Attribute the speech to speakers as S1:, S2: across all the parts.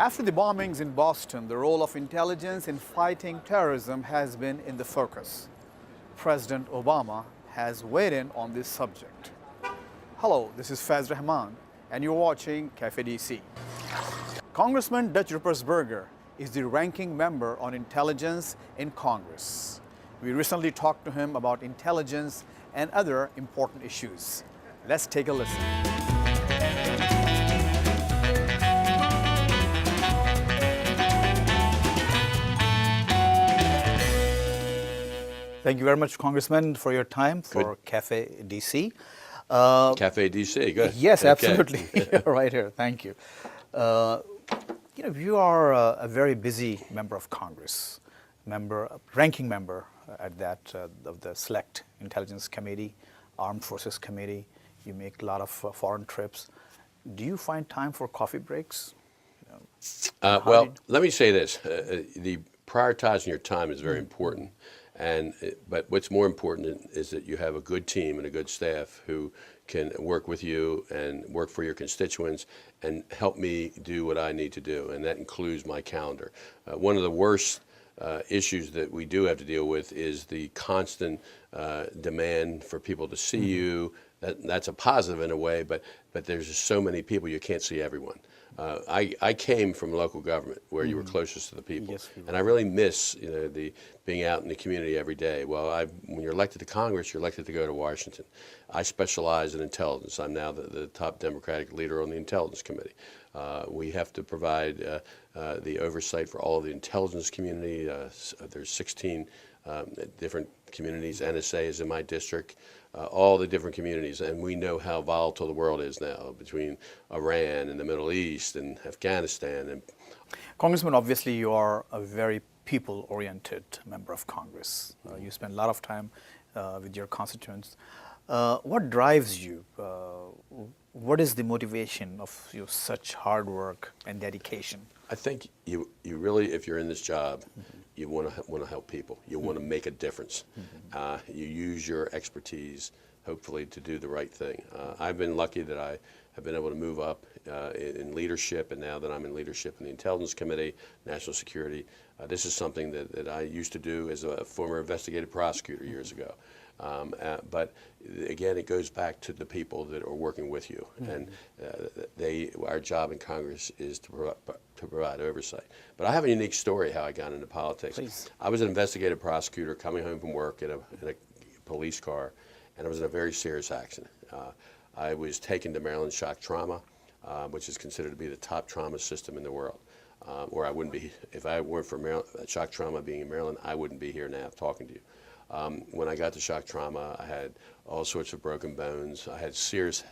S1: After the bombings in Boston, the role of intelligence in fighting terrorism has been in the focus. President Obama has weighed in on this subject. Hello, this is Faz Rahman, and you're watching Cafe DC. Congressman Dutch Ruppersberger is the ranking member on intelligence in Congress. We recently talked to him about intelligence and other important issues. Let's take a listen. Thank you very much, Congressman, for your time for Cafe DC.
S2: Cafe DC, good.
S1: Yes,
S2: Okay.
S1: absolutely. Right here. Thank you. You are a very busy member of Congress, ranking member at that of the Select Intelligence Committee, Armed Forces Committee. You make a lot of foreign trips. Do you find time for coffee breaks?
S2: Well, let me say this: the prioritizing your time is very important. But what's more important is that you have a good team and a good staff who can work with you and work for your constituents and help me do what I need to do, and that includes my calendar. One of the worst issues that we do have to deal with is the constant demand for people to see you. That's a positive in a way, but there's just so many people, you can't see everyone. I came from local government where you were closest to the people, and I really miss the being out in the community every day. Well, when you're elected to Congress, you're elected to go to Washington. I specialize in intelligence. I'm now the top Democratic leader on the Intelligence Committee. We have to provide the oversight for all of the intelligence community. There's 16 different communities. NSA is in my district. All the different communities, and we know how volatile the world is now between Iran and the Middle East and Afghanistan.
S1: Congressman, obviously you are a very people-oriented member of Congress. You spend a lot of time with your constituents. What drives you? What is the motivation of your such hard work and dedication?
S2: I think you really, if you're in this job, you want to help people. You want to make a difference. You use your expertise, hopefully, to do the right thing. I've been lucky that I have been able to move up in leadership, and now that I'm in leadership in the Intelligence Committee, National Security, this is something that I used to do as a former investigative prosecutor years ago. But again, it goes back to the people that are working with you, and our job in Congress is to provide oversight. But I have a unique story how I got into politics.
S1: Please.
S2: I was an investigative prosecutor coming home from work in a police car, and I was in a very serious accident. I was taken to Maryland Shock Trauma, which is considered to be the top trauma system in the world. Or I wouldn't be, if I weren't for Shock Trauma being in Maryland, I wouldn't be here now talking to you. When I got to shock trauma, I had all sorts of broken bones. I had serious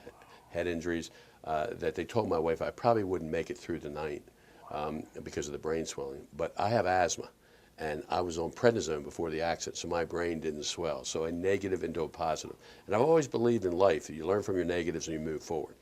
S2: head injuries that they told my wife I probably wouldn't make it through the night because of the brain swelling. But I have asthma, and I was on prednisone before the accident, so my brain didn't swell. So a negative into a positive. And I've always believed in life that you learn from your negatives and you move forward.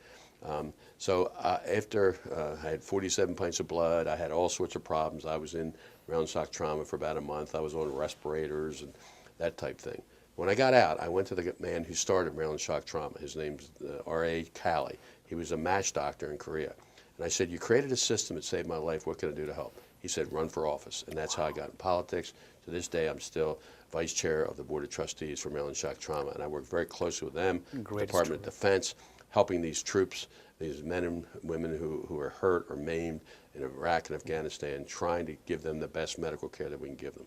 S2: So after I had 47 pints of blood, I had all sorts of problems. I was in Maryland Shock Trauma for about a month. I was on respirators and that type thing. When I got out, I went to the man who started Maryland Shock Trauma. His name's R.A. Cali. He was a MASH doctor in Korea. And I said, you created a system that saved my life. What can I do to help? He said, run for office. And that's how I got in politics. To this day, I'm still vice chair of the Board of Trustees for Maryland Shock Trauma. And I work very closely with them, Department of Defense, helping these troops, these men and women who are hurt or maimed in Iraq and Afghanistan, trying to give them the best medical care that we can give them.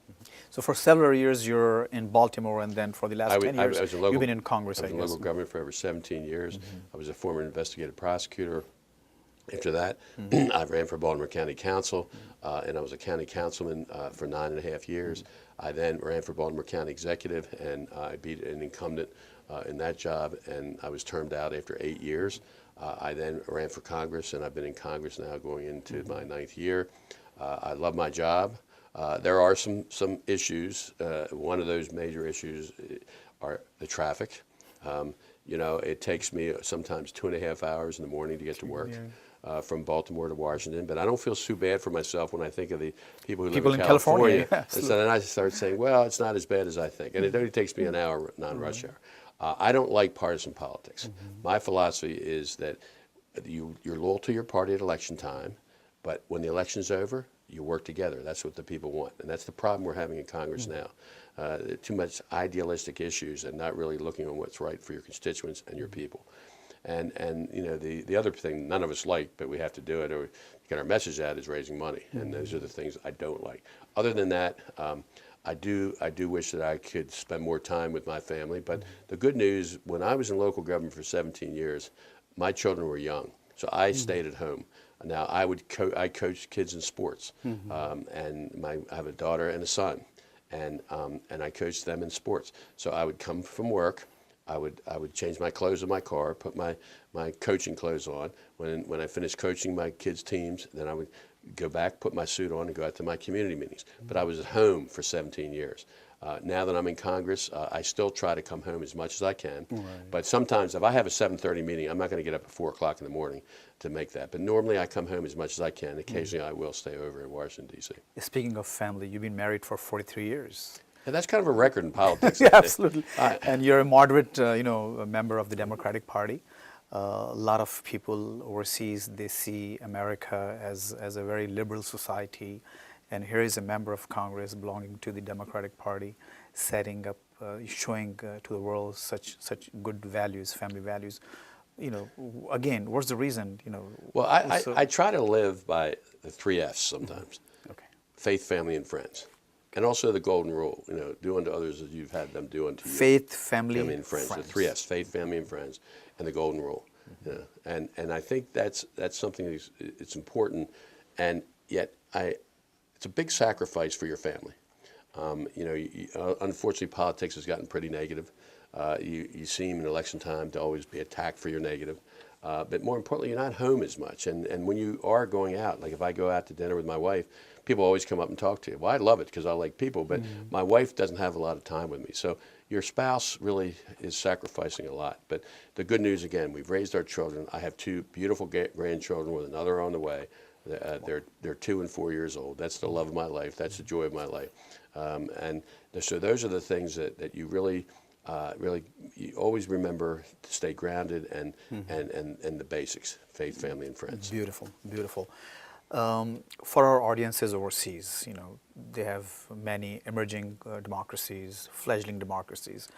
S1: So for several years you're in Baltimore, and then for the last 10 years you've been in Congress, I guess.
S2: I was in local government for over 17 years. I was a former investigative prosecutor. After that, I ran for Baltimore County Council, and I was a county councilman for 9.5 years. I then ran for Baltimore County Executive, and I beat an incumbent in that job, and I was termed out after 8 years. I then ran for Congress, and I've been in Congress now going into my 9th year. I love my job. There are some issues. One of those major issues are the traffic. It takes me sometimes 2.5 hours in the morning to get to work. From Baltimore to Washington, but I don't feel too bad for myself when I think of the people who live in California. And so then I start saying, well, it's not as bad as I think. And it only takes me an hour non-rush hour. I don't like partisan politics. My philosophy is that you're loyal to your party at election time. But when the election's over, you work together. That's what the people want. And that's the problem we're having in Congress now. Too much idealistic issues and not really looking on what's right for your constituents and your people. And you know, the other thing none of us like, but we have to do it or get our message out, is raising money. And those are the things I don't like. Other than that, I do wish that I could spend more time with my family. But the good news, when I was in local government for 17 years, my children were young. So I stayed at home. Now, I coach kids in sports, and I have a daughter and a son, and I coach them in sports. So I would come from work, I would change my clothes in my car, put my coaching clothes on. When I finished coaching my kids' teams, then I would go back, put my suit on, and go out to my community meetings. But I was at home for 17 years. Now that I'm in Congress, I still try to come home as much as I can. Right. But sometimes if I have a 7:30 meeting, I'm not going to get up at 4 o'clock in the morning to make that. But normally I come home as much as I can. Occasionally I will stay over in Washington, D.C.
S1: Speaking of family, you've been married for 43 years.
S2: And that's kind of a record in politics.
S1: Yeah, absolutely. And you're a moderate, a member of the Democratic Party. A lot of people overseas, they see America as a very liberal society. And here is a member of Congress belonging to the Democratic Party, setting up, showing to the world such good values, family values. You know, again, what's the reason? You know.
S2: Well, I try to live by the 3 F's sometimes.
S1: Okay.
S2: Faith, family, and friends, and also the golden rule. You know, do unto others as you've had them do unto you.
S1: Faith, family,
S2: and friends. The 3 F's: faith, family, and friends, and the golden rule. You know, and I think that's something it's important, and yet it's a big sacrifice for your family. You know, unfortunately, politics has gotten pretty negative. You seem in election time to always be attacked for your negative. But more importantly, you're not home as much. And when you are going out, like if I go out to dinner with my wife, people always come up and talk to you. Well, I love it because I like people, but my wife doesn't have a lot of time with me. So your spouse really is sacrificing a lot. But the good news, again, we've raised our children. I have 2 beautiful grandchildren with another on the way. They're 2 and 4 years old. That's the love of my life. That's the joy of my life. And so those are the things that you really you always remember to stay grounded and the basics: faith, family, and friends.
S1: Beautiful, beautiful. For our audiences overseas, you know, they have many emerging democracies, fledgling democracies.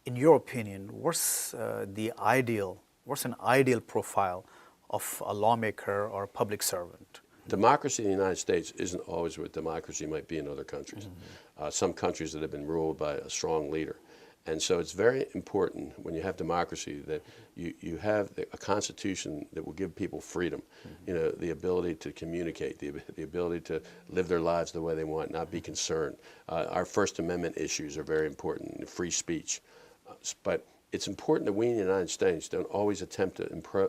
S1: In your opinion, what's an ideal profile of a lawmaker or a public servant?
S2: Democracy in the United States isn't always what democracy might be in other countries. Some countries that have been ruled by a strong leader. And so it's very important when you have democracy that you have a constitution that will give people freedom, you know, the ability to communicate, the ability to live their lives the way they want, not be concerned. Our First Amendment issues are very important, free speech. But it's important that we in the United States don't always attempt to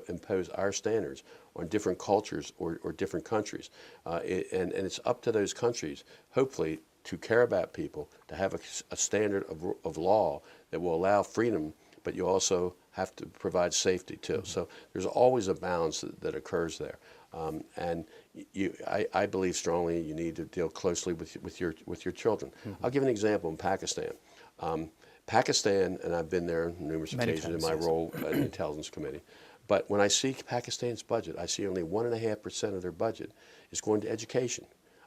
S2: impose our standards on different cultures or different countries. And it's up to those countries, hopefully, to care about people, to have a standard of law that will allow freedom, but you also have to provide safety too. So there's always a balance that occurs there. And I believe strongly you need to deal closely with your children. I'll give an example in Pakistan. Pakistan, and I've been there on numerous occasions in my role in the Intelligence Committee, but when I see Pakistan's budget, I see only 1.5% of their budget is going to education.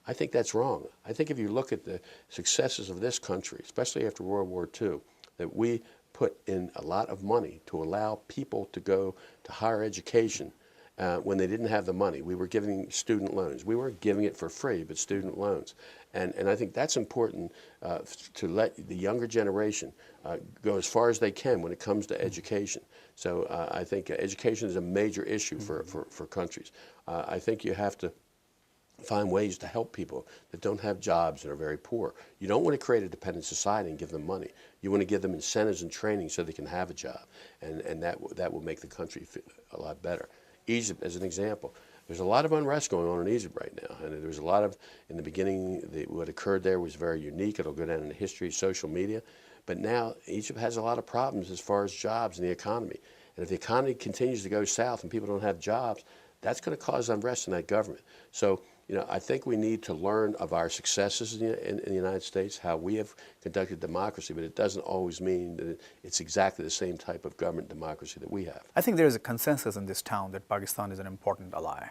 S2: I think that's wrong. I think if you look at the successes of this country, especially after World War II, that we put in a lot of money to allow people to go to higher education when they didn't have the money. We were giving student loans. We weren't giving it for free, but student loans. And I think that's important to let the younger generation go as far as they can when it comes to education. So I think education is a major issue for countries. I think you have to find ways to help people that don't have jobs and are very poor. You don't want to create a dependent society and give them money. You want to give them incentives and training so they can have a job, and that will make the country a lot better. Egypt, as an example, there's a lot of unrest going on in Egypt right now, and there was a lot of, in the beginning, what occurred there was very unique. It'll go down in the history of social media, but now Egypt has a lot of problems as far as jobs and the economy. And if the economy continues to go south and people don't have jobs, that's going to cause unrest in that government. So, you know, I think we need to learn of our successes in the United States, how we have conducted democracy, but it doesn't always mean that it's exactly the same type of government democracy that we have.
S1: I think there is a consensus in this town that Pakistan is an important ally.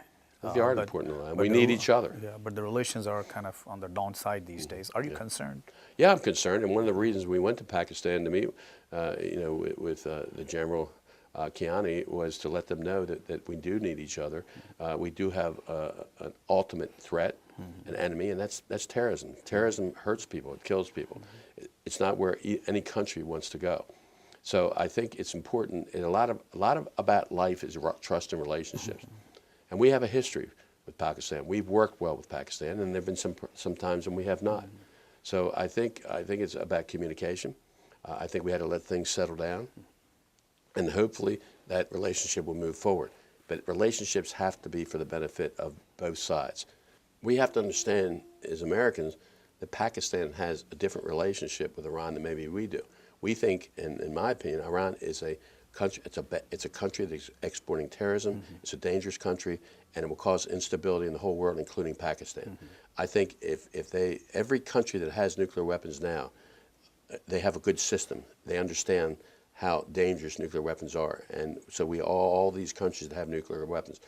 S2: They are an
S1: but-
S2: important ally.
S1: but
S2: We
S1: the
S2: need
S1: rel-
S2: each other.
S1: Yeah, but the relations are kind of on the downside these days. Are you concerned?
S2: Yeah, I'm concerned, and one of the reasons we went to Pakistan to meet, with the General Kiani was to let them know that we do need each other. We do have an ultimate threat, an enemy, and that's terrorism. Terrorism hurts people, it kills people. It's not where any country wants to go. So I think it's important. And a lot of about life is trust and relationships, and we have a history with Pakistan. We've worked well with Pakistan, and there've been some times when we have not. So I think it's about communication. I think we had to let things settle down, and hopefully that relationship will move forward. But relationships have to be for the benefit of both sides. We have to understand as Americans that Pakistan has a different relationship with Iran than maybe we do. We think, in my opinion, Iran is a country. It's a country that's exporting terrorism. It's a dangerous country, and it will cause instability in the whole world, including Pakistan. I think if every country that has nuclear weapons now, they have a good system. They understand how dangerous nuclear weapons are, and so all these countries that have nuclear weapons.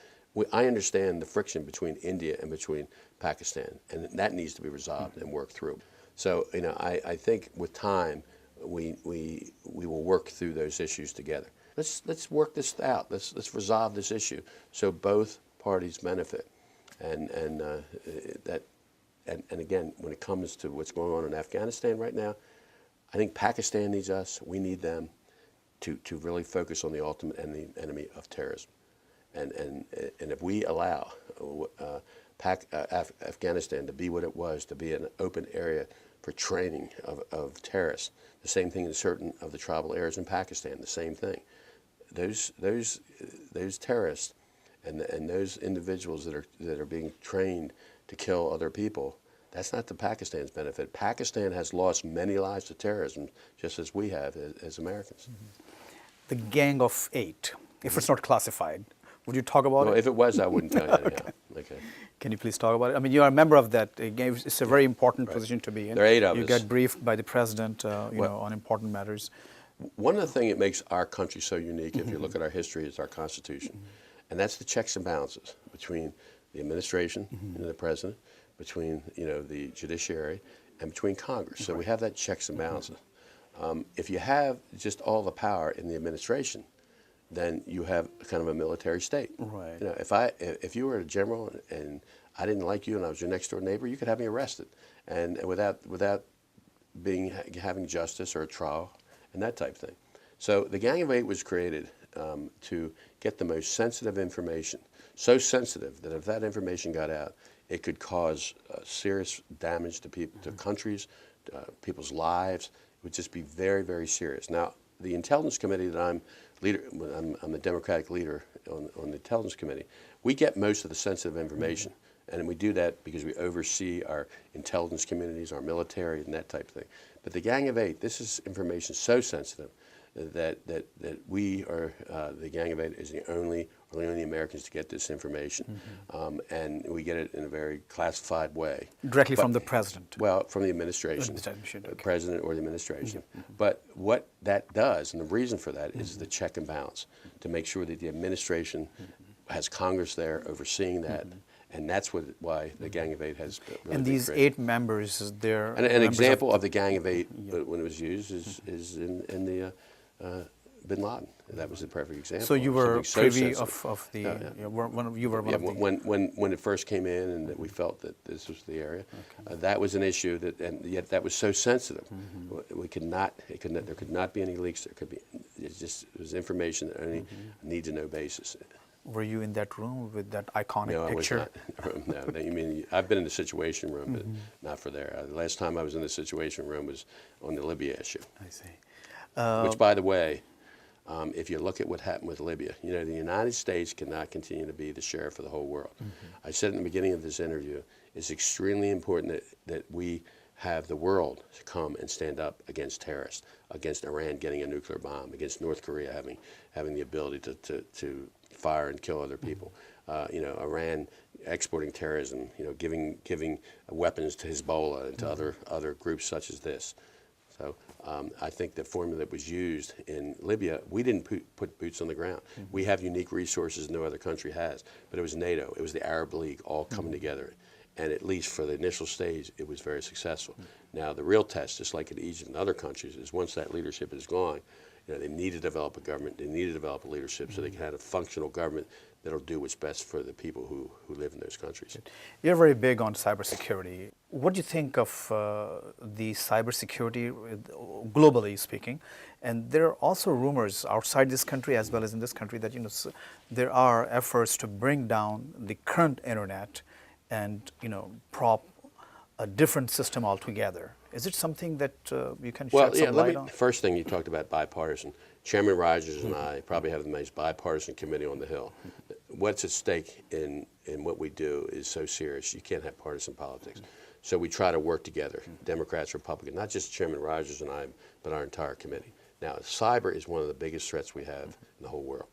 S2: I understand the friction between India and between Pakistan, and that needs to be resolved and worked through. So I think with time we will work through those issues together. Let's work this out. Let's resolve this issue so both parties benefit, and again, when it comes to what's going on in Afghanistan right now, I think Pakistan needs us. We need them to really focus on the ultimate enemy of terrorism. And if we allow Afghanistan to be what it was, to be an open area for training of terrorists, the same thing in certain of the tribal areas in Pakistan, the same thing. Those terrorists and those individuals that are being trained to kill other people, that's not to Pakistan's benefit. Pakistan has lost many lives to terrorism, just as we have as Americans.
S1: The Gang of Eight, if it's not classified, would you talk about
S2: Well,
S1: it?
S2: if it was, I wouldn't tell you anyhow. Okay.
S1: Can you please talk about it? I mean, you are a member of that gang. It's a very important position to be in.
S2: There are 8 of
S1: you
S2: us.
S1: get briefed by the president, on important matters.
S2: One of the things that makes our country so unique, if you look at our history, is our Constitution. And that's the checks and balances between the administration and the president, between the judiciary, and between Congress. So we have that checks and balances. If you have just all the power in the administration, then you have kind of a military state.
S1: Right.
S2: If you were a general and I didn't like you and I was your next door neighbor, you could have me arrested, and without having justice or a trial and that type of thing. So the Gang of Eight was created to get the most sensitive information, so sensitive that if that information got out, it could cause serious damage to people, to countries, people's lives. It would just be very, very serious. Now, the Intelligence Committee that I'm the Democratic leader on the Intelligence Committee. We get most of the sensitive information, and we do that because we oversee our intelligence communities, our military, and that type of thing. But the Gang of Eight, this is information so sensitive that we are, the Gang of Eight is the only Americans to get this information, and we get it in a very classified way.
S1: Directly from the president.
S2: Well, from the administration,
S1: Okay.
S2: president or the administration. But what that does, and the reason for that, is the check and balance, to make sure that the administration has Congress there overseeing that. And that's why the Gang of Eight has really
S1: And
S2: been
S1: these
S2: created.
S1: 8 members, they're
S2: An
S1: members
S2: example of the Gang of Eight when it was used is in the Bin Laden. That was the perfect example.
S1: So you were
S2: Something so
S1: privy
S2: sensitive.
S1: of the.
S2: Yeah, yeah.
S1: You were one of the.
S2: When it first came in and that we felt that this was the area, that was an issue and yet that was so sensitive. We could not. There could not be any leaks. There could be. It was information that only need-to-know basis.
S1: Were you in that room with that iconic
S2: No,
S1: picture?
S2: I was not in the room. No, you mean I've been in the Situation Room, but not for there. The last time I was in the Situation Room was on the Libya issue.
S1: I see.
S2: Which, by the way, if you look at what happened with Libya, the United States cannot continue to be the sheriff of the whole world. I said in the beginning of this interview, it's extremely important that we have the world come and stand up against terrorists, against Iran getting a nuclear bomb, against North Korea having the ability to fire and kill other people. Iran exporting terrorism, giving weapons to Hezbollah and to other groups such as this. So I think the formula that was used in Libya, we didn't put boots on the ground. We have unique resources no other country has, but it was NATO, it was the Arab League all coming together. And at least for the initial stage, it was very successful. Now, the real test, just like in Egypt and other countries, is once that leadership is gone, they need to develop a government, they need to develop a leadership so they can have a functional government that'll do what's best for the people who live in those countries.
S1: You're very big on cybersecurity. What do you think of the cybersecurity, globally speaking? And there are also rumors outside this country as well as in this country that there are efforts to bring down the current internet and prop a different system altogether. Is it something that you can shed some light on?
S2: First thing you talked about bipartisan. Chairman Rogers and I probably have the most bipartisan committee on the Hill. What's at stake in what we do is so serious, you can't have partisan politics. So we try to work together, Democrats, Republicans, not just Chairman Rogers and I, but our entire committee. Now, cyber is one of the biggest threats we have in the whole world.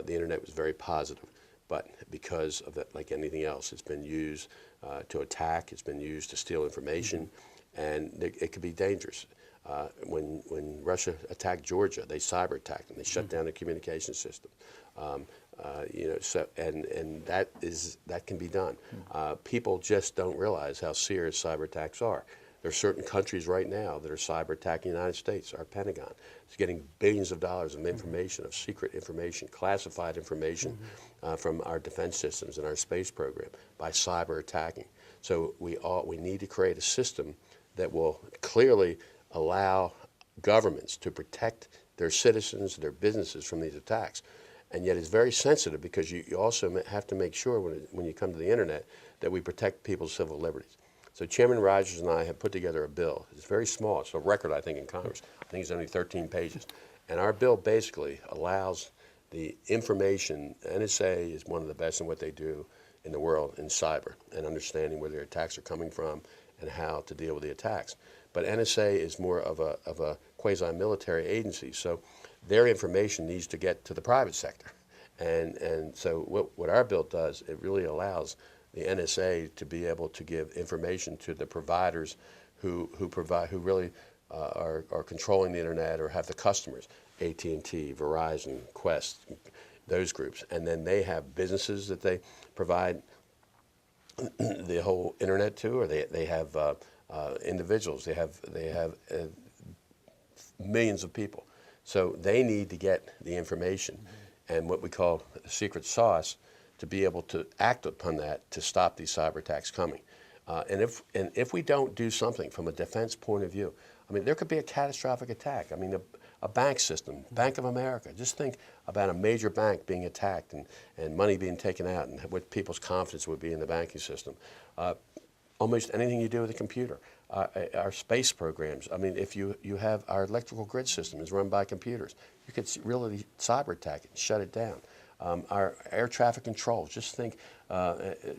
S2: The internet was very positive, but because of that, like anything else, it's been used to attack, it's been used to steal information, and it could be dangerous. When Russia attacked Georgia, they cyber attacked and they shut down the communication system. And that can be done. People just don't realize how serious cyber attacks are. There are certain countries right now that are cyber attacking the United States. Our Pentagon is getting billions of dollars of information, of secret information, classified information from our defense systems and our space program by cyber attacking. So we need to create a system that will clearly allow governments to protect their citizens, their businesses from these attacks. And yet it's very sensitive because you also have to make sure when you come to the internet that we protect people's civil liberties. So Chairman Rogers and I have put together a bill. It's very small. It's a record, I think, in Congress. I think it's only 13 pages. And our bill basically allows the information. NSA is one of the best in what they do in the world in cyber and understanding where their attacks are coming from and how to deal with the attacks. But NSA is more of a quasi-military agency, so their information needs to get to the private sector. And so what our bill does, it really allows the NSA to be able to give information to the providers who really are controlling the internet or have the customers, AT&T, Verizon, Quest, those groups. And then they have businesses that they provide the whole internet to, or they have individuals. They have millions of people. So they need to get the information and what we call the secret sauce to be able to act upon that to stop these cyber attacks coming. And if we don't do something from a defense point of view, I mean, there could be a catastrophic attack. I mean, a bank system, Bank of America. Just think about a major bank being attacked and money being taken out and what people's confidence would be in the banking system. Almost anything you do with a computer. Our space programs, I mean, if you have our electrical grid system is run by computers, you could really cyber attack it and shut it down. Our air traffic control, just think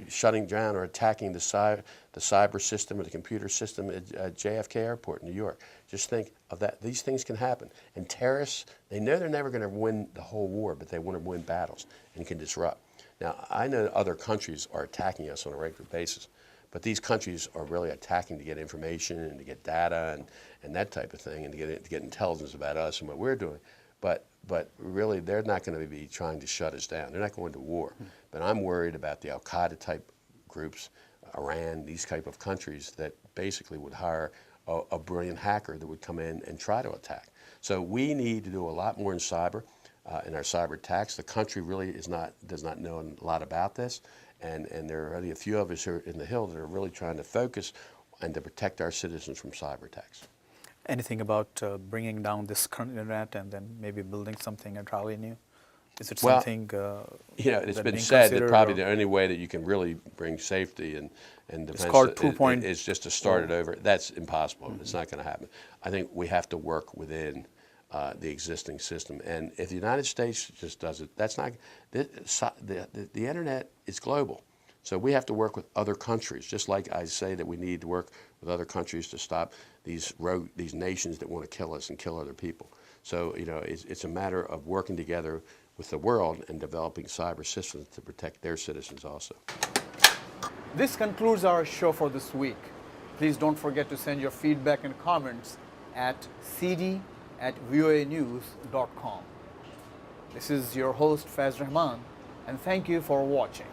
S2: shutting down or attacking the cyber system or the computer system at JFK Airport in New York. Just think of that. These things can happen. And terrorists, they know they're never going to win the whole war, but they want to win battles and can disrupt. Now, I know other countries are attacking us on a regular basis, but these countries are really attacking to get information and to get data and that type of thing and to get intelligence about us and what we're doing. But really, they're not going to be trying to shut us down. They're not going to war. But I'm worried about the Al-Qaeda type groups, Iran, these type of countries that basically would hire a brilliant hacker that would come in and try to attack. So we need to do a lot more in cyber, in our cyber attacks. The country really does not know a lot about this. And there are only a few of us here in the Hill that are really trying to focus and to protect our citizens from cyber attacks.
S1: Anything about bringing down this current internet and then maybe building something entirely new? Is it something
S2: it's been said that probably the only way that you can really bring safety and defense is just to start it over. That's impossible. It's not going to happen. I think we have to work within the existing system. And if the United States just does it, that's not, the internet is global. So we have to work with other countries, just like I say that we need to work with other countries to stop these nations that want to kill us and kill other people. So, it's a matter of working together with the world and developing cyber systems to protect their citizens also.
S1: This concludes our show for this week. Please don't forget to send your feedback and comments at cd@voanews.com. This is your host Faiz Rahman, and thank you for watching.